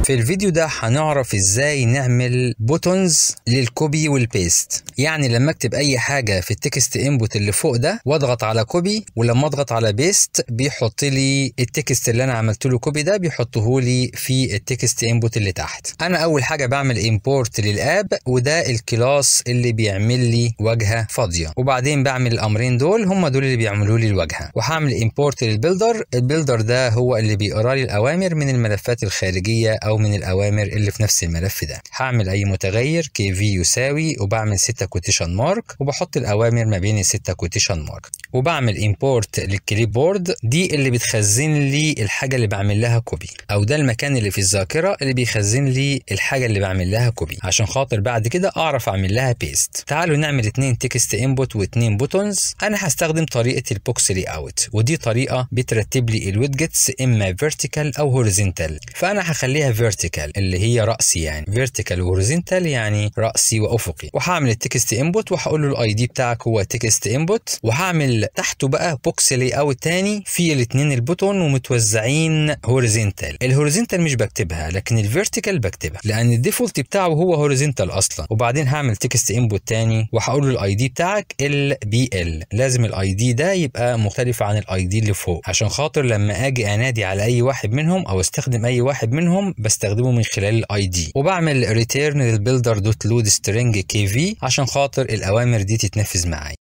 في الفيديو ده هنعرف ازاي نعمل بوتونز للكوبي والبيست. يعني لما اكتب اي حاجه في التكست انبوت اللي فوق ده واضغط على كوبي، ولما اضغط على بيست بيحط لي التكست اللي انا عملت له كوبي ده بيحطه لي في التكست انبوت اللي تحت. انا اول حاجه بعمل امبورت للاب، وده الكلاس اللي بيعمل لي واجهه فاضيه، وبعدين بعمل الامرين دول هم دول اللي بيعملوا لي الواجهه. وهعمل امبورت للبيلدر. البيلدر ده هو اللي بيقرا لي الاوامر من الملفات الخارجيه او من الاوامر اللي في نفس الملف ده. هعمل اي متغير kv يساوي، وبعمل 6 كوتيشن مارك، وبحط الاوامر ما بين ال6 كوتيشن مارك، وبعمل امبورت للكليب بورد. دي اللي بتخزن لي الحاجه اللي بعمل لها كوبي، او ده المكان اللي في الذاكره اللي بيخزن لي الحاجه اللي بعمل لها كوبي، عشان خاطر بعد كده اعرف اعمل لها بيست. تعالوا نعمل 2 تكست انبوت و2 بوتونز. انا هستخدم طريقه البوكس لي اوت، ودي طريقه بترتب لي الويدجتس اما فيرتيكال او هوريزونتال. فانا هخليها فيرتيكال اللي هي راسي، يعني فيرتيكال وهوريزونتال يعني راسي وافقي. وهعمل التكست انبوت وهقول له الاي دي بتاعك هو تكست انبوت، وهعمل تحته بقى بوكس لي اوت تاني في الاثنين البوتون ومتوزعين هوريزونتال. الهوريزونتال مش بكتبها، لكن الفيرتيكال بكتبها لان الديفولت بتاعه هو هوريزونتال اصلا. وبعدين هعمل تكست انبوت تاني وهقول له الاي دي بتاعك LBL. لازم الاي دي ده يبقى مختلف عن الاي دي اللي فوق، عشان خاطر لما اجي انادي على اي واحد منهم او استخدم اي واحد منهم بستخدمه من خلال الاي دي. وبعمل ريتيرن للبيلدر دوت لود سترينج KV عشان خاطر الاوامر دي تتنفذ معايا.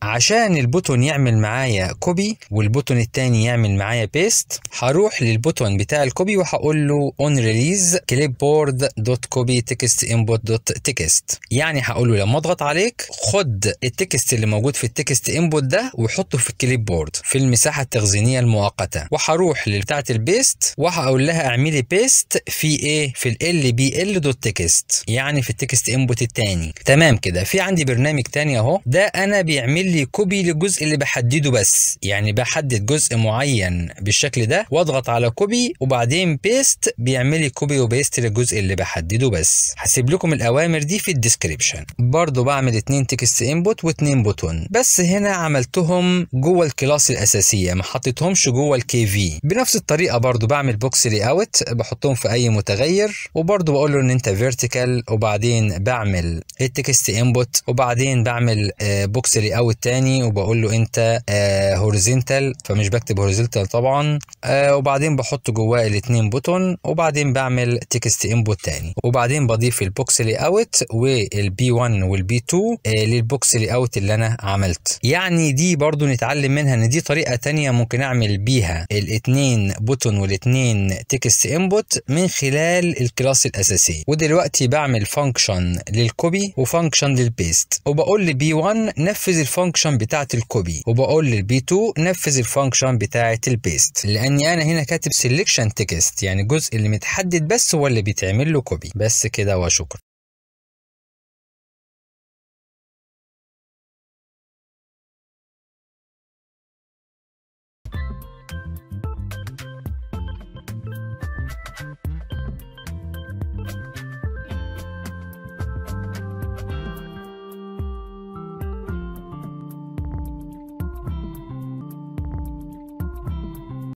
عشان البوتون يعمل معايا كوبي والبوتون التاني يعمل معايا بيست، هروح للبوتون بتاع الكوبي وهقول له on release clipboard.copy text input.text. يعني هقول له لما اضغط عليك خد التكست اللي موجود في التكست انبوت ده وحطه في الكليب بورد في المساحه التخزينيه المؤقته. وهروح لبتاعه البيست وهقول لها اعملي بيست في ايه؟ في LBL.text، يعني في التكست انبوت التاني. تمام كده. في عندي برنامج تاني اهو، ده انا بيعمل لي كوبي للجزء اللي بحدده بس، يعني بحدد جزء معين بالشكل ده واضغط على كوبي وبعدين بيست بيعمل لي كوبي وبيست للجزء اللي بحدده بس. هسيب لكم الاوامر دي في الديسكريبشن. برضو بعمل 2 تكست انبوت و2 بوتون، بس هنا عملتهم جوه الكلاس الاساسيه، ما حطيتهمش جوه الKV. بنفس الطريقه برضو بعمل بوكس لي اوت، بحطهم في اي متغير، وبرضو بقول له ان انت فيرتيكال، وبعدين بعمل التكست انبوت، وبعدين بعمل بوكس لي اوت تاني وبقول له انت هوريزونتال، فمش بكتب هوريزونتال طبعا. وبعدين بحط جواه الاثنين بوتون، وبعدين بعمل تكست انبوت تاني، وبعدين بضيف البوكس لي اوت والB1 والB2 للبوكس لي اوت اللي انا عملت. يعني دي برضو نتعلم منها ان دي طريقه تانية ممكن اعمل بيها الاثنين بوتون والاثنين تكست انبوت من خلال الكلاس الاساسي. ودلوقتي بعمل فانكشن للكوبي وفانكشن للبيست، وبقول لB1 نفذ الفانكشن بتاعه الكوبي، وبقول للB2 نفذ الفانكشن بتاعه البيست، لاني انا هنا كاتب سيلكشن تكست، يعني الجزء اللي متحدد بس هو اللي بيتعمل له كوبي. بس كده وشكرا.